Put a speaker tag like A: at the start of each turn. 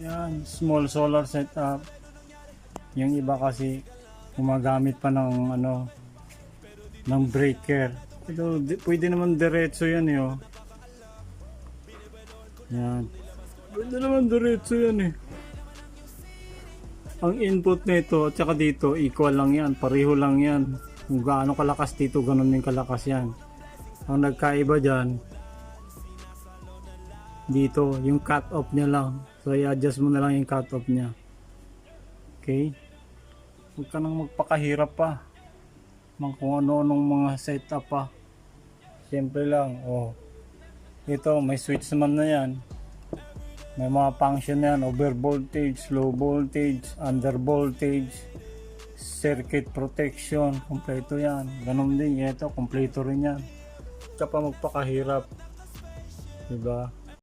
A: Yan, small solar setup. Yung iba kasi gumagamit pa ng ano, ng breaker. Pero pwede naman diretso yan eh, oh. Yan. Pwede naman diretso yan eh. Ang input nito at saka dito equal lang yan, pareho lang yan. Kung gaano kalakas dito, ganun din kalakas yan. Ang nagkaiba dyan, dito yung cut off niya lang. So i-adjust mo na lang yung cut off niya. Okay? Huwag ka nang magpakahirap pa. Kung ano-anong mga setup pa. Siyempre lang, oh. Ito, may switch naman na yan. May mga function na yan, over voltage, low voltage, under voltage, circuit protection, kompleto yan. Ganun din, ito, kompleto rin yan. Huwag ka pa magpakahirap. Diba?